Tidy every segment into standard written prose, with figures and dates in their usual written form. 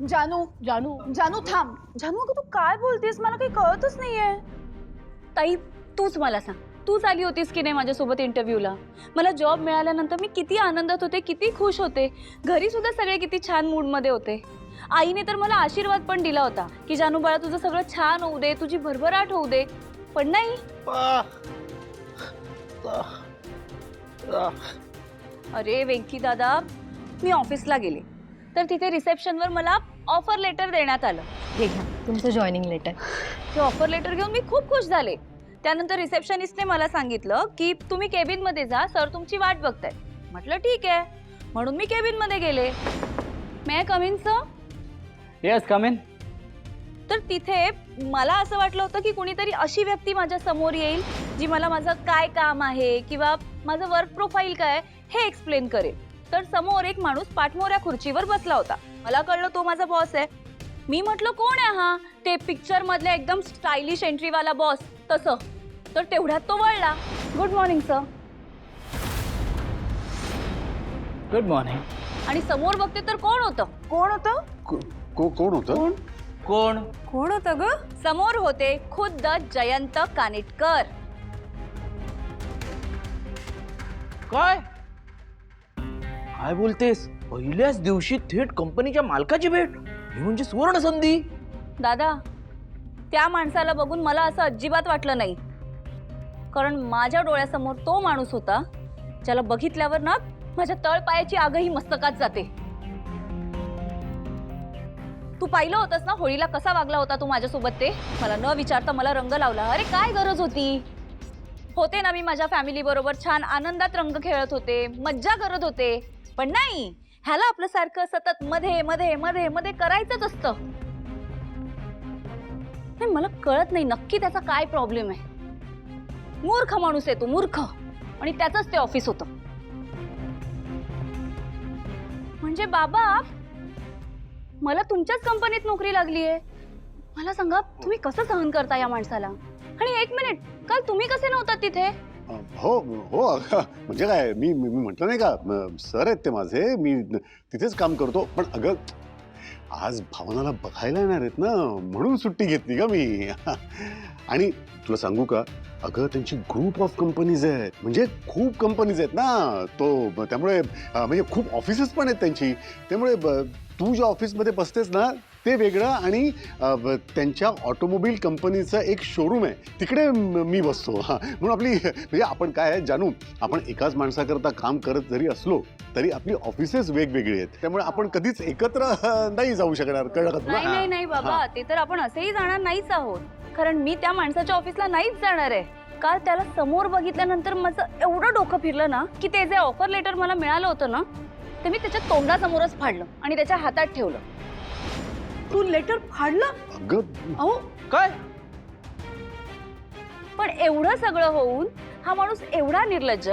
जानू जानू जानू थांब. जानू अगं तू काय बोलतेस, मला काही कळतच नाहीये. ताई तूच मला सांग, तूच आली होतीस की नाही माझ्यासोबत इंटरव्ह्यूला? मला जॉब मिळाल्यानंतर मी किती आनंदात होते, किती खुश होते. घरी सुद्धा सगळे किती छान मूडमध्ये होते. आईने तर मला आशीर्वाद पण दिला होता की जानू बाळा तुझं सगळं छान होऊ दे, तुझी भरभराट होऊ दे. पण नाही. अरे वेंकी दादा, मी ऑफिसला गेले तर तिथे रिसेप्शनवर मला ऑफर लेटर देण्यात आलं. हे घ्या तुमचं जॉईनिंग लेटर. ते ऑफर लेटर घेऊन मी खूप खुश झाले. त्यानंतर रिसेप्शनिस्टने मला सांगितलं की तुम्ही केबिनमध्ये जा, सर तुमची वाट बघताय. म्हटलं ठीक आहे, म्हणून मी केबिनमध्ये गेले. May I come in sir? Yes come in. तर तिथे मला असं वाटलं होतं की कुणीतरी अशी व्यक्ती माझ्या समोर येईल जी मला माझं काय काम आहे किंवा माझं वर्क प्रोफाईल काय हे एक्सप्लेन करेल. तर समोर एक माणूस पाठमोऱ्या खुर्चीवर बसला होता. मला कळलं तो माझा बॉस आहे. मी म्हटलं कोण आहे हा? ते पिक्चर मधल्या एकदम स्टायलिश एंट्रीवाला बॉस तसं. तर तेवढ्यात तो वळला. Good morning sir. Good morning. आणि समोर बघते तर कोण होतं? कोण होतं? कोण होतं? कोण? कोण होतं ग? समोर होते खुद्द जयंत कानिटकर. काय काय बोलतेस? पहिल्याच दिवशी थेट कंपनीच्या मालकाची भेट, ही म्हणजे सुवर्ण संधी. दादा, त्या माणसाला बघून मला असं अजिबात वाटलं नाही. कारण माझ्या डोळ्यासमोर तो माणूस होता ज्याला बघितल्यावर ना माझ्या तळपायाची आगही मस्तकात जाते. तू पाहिलं होतंस ना होळीला कसा वागला होता तू माझ्यासोबत. ते मला न विचारता मला रंग लावला. अरे काय गरज होती? होते ना मी माझ्या फॅमिली बरोबर छान आनंदात रंग खेळत होते, मज्जा करत होते. पण नाही, ह्याला आपलं सारखं सतत मध्ये मध्ये मध्ये मध्ये करायचंच असतं. नाही मला कळत नाही नक्की त्याचा काय प्रॉब्लेम आहे. मूर्ख माणूस आहे तो, मूर्ख. आणि त्याचंच ते ऑफिस होतं. म्हणजे बाबा, मला तुमच्याच कंपनीत नोकरी लागली आहे. मला सांगा तुम्ही कसं सहन करता या माणसाला? आणि एक मिनिट, काल तुम्ही कसे नव्हता तिथे? हो हो म्हणजे काय, मी म्हटलं नाही का, सर आहेत ते माझे, मी तिथेच काम करतो. पण अगं आज भावनाला बघायला येणार आहेत ना, म्हणून सुट्टी घेतली का मी. आणि तुला सांगू का, अगं त्यांची ग्रुप ऑफ कंपनीज आहेत, म्हणजे खूप कंपनीज आहेत ना तो, त्यामुळे म्हणजे खूप ऑफिसेस पण आहेत त्यांची. त्यामुळे तू ज्या ऑफिसमध्ये बसतेस ना ते वेगळं, आणि त्यांच्या ऑटोमोबाईल कंपनीचं एक शोरूम आहे तिकडे मी बसतो. हां, म्हणून आपली म्हणजे आपण काय आहे जानू, आपण एकाच माणसाकरता काम करत जरी असलो तरी आपली ऑफिसेस वेगवेगळी आहेत. त्यामुळे आपण कधीच एकत्र नाही जाऊ शकणार. कळलं का तुला? नाही नाही नाही बाबा, ते तर आपण असंही जाणार नाहीच आहोत. कारण मी त्या माणसाच्या ऑफिसला नाहीच जाणार आहे. काल त्याला समोर बघितल्यानंतर माझं एवढं डोकं फिरलं ना की ते जे ऑफर लेटर मला मिळालं होतं ना ते मी त्याच्या तोंडासमोरच फाडलं आणि त्याच्या हातात ठेवलं. तू लेटर फाडलं? अगं अहो काय? पण एवढं सगळं होऊन हा माणूस एवढा निर्लज्ज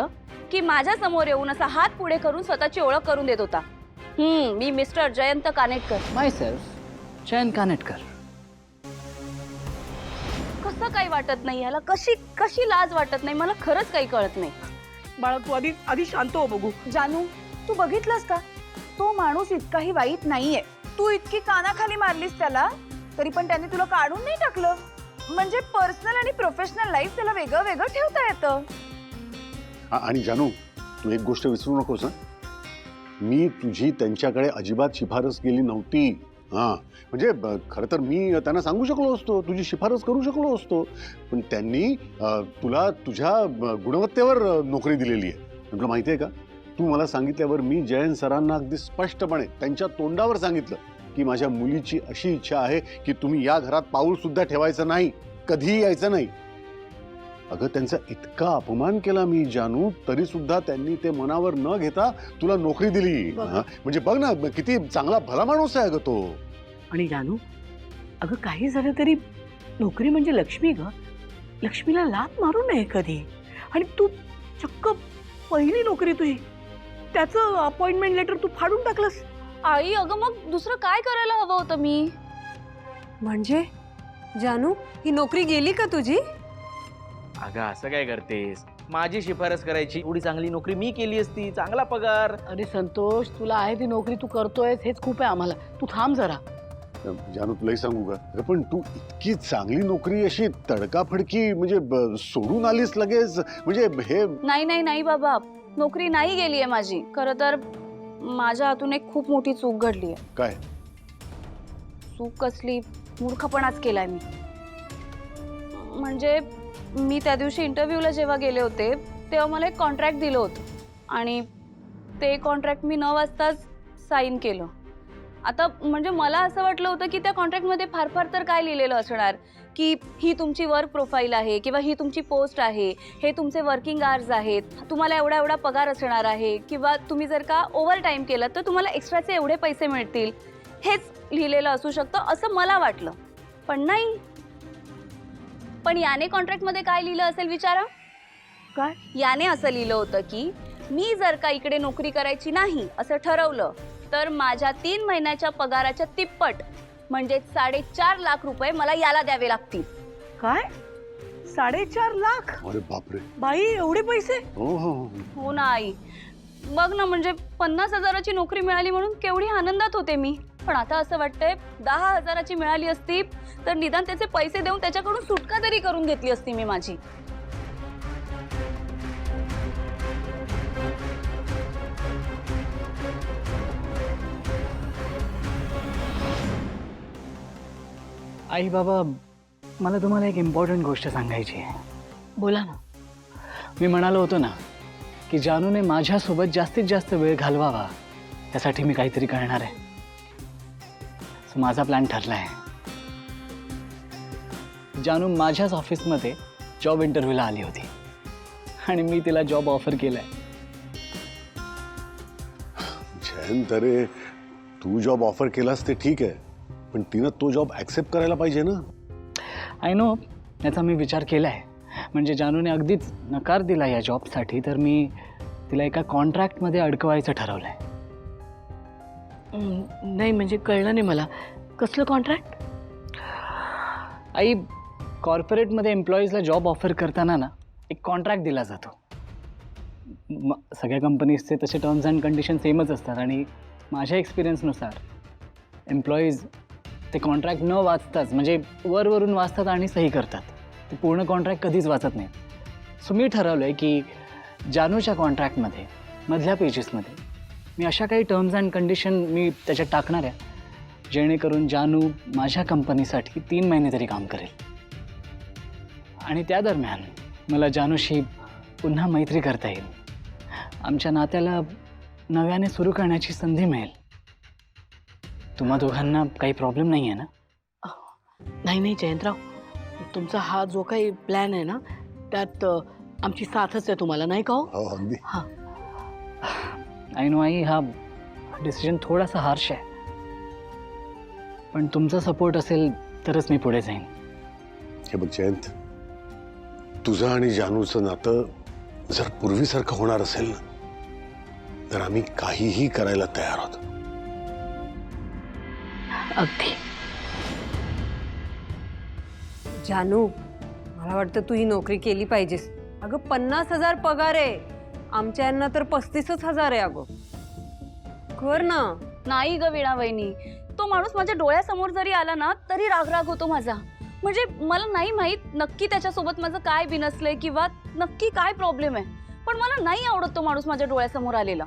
की माझ्या समोर येऊन असा हात पुढे करून स्वतःची ओळख करून देत होता. मी मिस्टर जयंत कानेटकर. माय सेल्फ जयंत कानेटकर. कसं काही वाटत नाही याला? कशी लाज वाटत नाही? मला खरंच काही कळत नाही. बाळा तू आधी शांत हो बघू. जानू, तू बघितलंस का, तो माणूस इतकाही वाईट नाहीये. तू इतकी कानाखाली मारलीस त्याला तरी पण त्याने तुला काढून नाही टाकलं. म्हणजे पर्सनल आणि प्रोफेशनल लाईफ त्याला वेगळं वेगळं ठेवता येतं. आणि जानू, तू एक गोष्ट विसरू नकोस ना, मी तुझी त्यांच्याकडे अजिबात शिफारस केली नव्हती. हां, म्हणजे खरं तर मी त्यांना सांगू शकलो असतो, तुझी शिफारस करू शकलो असतो, पण त्यांनी तुला तुझ्या गुणवत्तेवर नोकरी दिलेली आहे. तुला माहिती आहे का, तू मला सांगितल्यावर मी जयंत सरांना अगदी स्पष्टपणे त्यांच्या तोंडावर सांगितलं की माझ्या मुलीची अशी इच्छा आहे की तुम्ही या घरात पाऊल सुद्धा ठेवायचं नाही, कधीही यायचं नाही. अगं त्यांचा इतका अपमान केला मी जानू, तरी सुद्धा त्यांनी ते मनावर न घेता तुला नोकरी दिली. म्हणजे बघ ना किती चांगला भला माणूस आहे अगं तो. आणि जानू, अगं काही झालं तरी नोकरी म्हणजे लक्ष्मी ग. लक्ष्मीला लाथ मारू नये कधी. आणि तू चक्क पहिली नोकरी तुझी, त्याचं अपॉइंटमेंट लेटर तू फाडून टाकलंस. आई अगं मग दुसरं काय करायला हवं होतं मी? म्हणजे जानू ही नोकरी गेली का तुझी? अगं असं काय करतेस? माझी शिफारस करायची एवढी चांगली नोकरी मी केली असती, चांगला पगार. अरे संतोष, तुला आहे ती नोकरी तू करतोयस हेच खूप आहे आम्हाला. तू थांब जरा. जानू तुलाही सांगू का अगं, पण तू इतकी चांगली नोकरी अशी तडकाफडकी म्हणजे सोडून आलीस लगेच म्हणजे हे नाही नाही नाही बाबा, नोकरी नाही गेली आहे माझी. खरं तर माझ्या हातून एक खूप मोठी चूक घडली आहे. काय चूक कसली, मूर्खपणाच केलाय मी. म्हणजे मी त्या दिवशी इंटरव्ह्यूला जेव्हा गेले होते तेव्हा मला एक कॉन्ट्रॅक्ट दिलं होतं आणि ते कॉन्ट्रॅक्ट मी न वाचताच साईन केलं. आता म्हणजे मला असं वाटलं होतं की त्या कॉन्ट्रॅक्टमध्ये फार फार तर काय लिहिलेलं असणार की ही तुमची वर्क प्रोफाईल आहे किंवा ही तुमची पोस्ट आहे, हे तुमचे वर्किंग आवर्स आहेत, तुम्हाला एवढा एवढा पगार असणार आहे किंवा तुम्ही जर का ओव्हर टाईम केलं तर तुम्हाला एक्स्ट्राचे एवढे पैसे मिळतील, हेच लिहिलेलं असू शकतं असं मला वाटलं. पण नाही. पण याने कॉन्ट्रॅक्टमध्ये काय लिहिलं असेल विचारा. काय? याने असं लिहिलं होतं की मी जर का इकडे नोकरी करायची नाही असं ठरवलं तर माझ्या 3 महिन्याच्या पगाराच्या तिप्पट म्हणजे 4.5 लाख रुपये मला याला द्यावे लागतील. काय 4.5 लाख? अरे बापरे बाई एवढे पैसे? हो हो हो ना आई, बघ ना, म्हणजे 50,000ची नोकरी मिळाली म्हणून केवढी आनंदात होते मी. पण आता असं वाटतंय 10,000ची मिळाली असती तर निदान त्याचे पैसे देऊन त्याच्याकडून सुटका तरी करून घेतली असती मी माझी. आई बाबा, मला तुम्हाला एक इम्पॉर्टंट गोष्ट सांगायची आहे. बोला ना. मी म्हणालो होतो ना की जानूने माझ्यासोबत जास्तीत जास्त वेळ घालवावा, त्यासाठी मी काहीतरी करणार आहे. सो माझा प्लॅन ठरला आहे. जानू माझ्याच ऑफिसमध्ये जॉब इंटरव्ह्यूला आली होती आणि मी तिला जॉब ऑफर केलाय. जयंत अरे तू जॉब ऑफर केलास ते ठीक आहे पण तिनं तो जॉब ऍक्सेप्ट करायला पाहिजे ना. आय नो, याचा मी विचार केला आहे. म्हणजे जानूने अगदीच नकार दिला या जॉबसाठी तर मी तिला एका कॉन्ट्रॅक्टमध्ये अडकवायचं ठरवलं आहे. नाही म्हणजे कळलं नाही मला. कसलं कॉन्ट्रॅक्ट? आई, कॉर्पोरेटमध्ये एम्प्लॉईजला जॉब ऑफर करताना ना एक कॉन्ट्रॅक्ट दिला जातो. सगळ्या कंपनीजचे तसे टर्म्स अँड कंडिशन सेमच असतात आणि माझ्या एक्सपिरियन्सनुसार एम्प्लॉईज ते कॉन्ट्रॅक्ट न वाचताच म्हणजे वरून वाचतात आणि सही करतात. ते पूर्ण कॉन्ट्रॅक्ट कधीच वाचत नाही. सो मी ठरवलं आहे की जानूच्या कॉन्ट्रॅक्टमध्ये मधल्या पेजेसमध्ये मी अशा काही टर्म्स अँड कंडिशन मी त्याच्यात टाकणार आहे जेणेकरून जानू माझ्या कंपनीसाठी 3 महिने तरी काम करेल आणि त्या दरम्यान मला जानूशी पुन्हा मैत्री करता येईल. आमच्या नात्याला नव्याने सुरू करण्याची संधी मिळेल. तुम्हा दोघांना काही प्रॉब्लेम नाही आहे ना? नाही नाही जयंतराव, तुमचा हा जो काही प्लॅन आहे ना त्यात आमची साथच आहे तुम्हाला, नाही का हो? हो अगदी. हां आई नो आई, हा डिसिजन थोडासा हार्श आहे पण तुमचा सपोर्ट असेल तरच मी पुढे जाईन. हे बघ जयंत, तुझं आणि जानूचं नातं जर पूर्वीसारखं होणार असेल ना तर आम्ही काहीही करायला तयार आहोत. अगदी. जानू, मला वाटतं तू ही नोकरी केली पाहिजेस. अगं 50,000 पगार आहे. आमच्या यांना तर 35,000 आहे. अगं कर ना. नाही ग वीणा वहिनी, तो माणूस माझ्या डोळ्यासमोर जरी आला ना तरी राग होतो माझा. म्हणजे मला नाही माहित नक्की त्याच्यासोबत माझं काय बिनसलंय किंवा नक्की काय प्रॉब्लेम आहे, पण मला नाही आवडत तो माणूस माझ्या डोळ्यासमोर आलेला.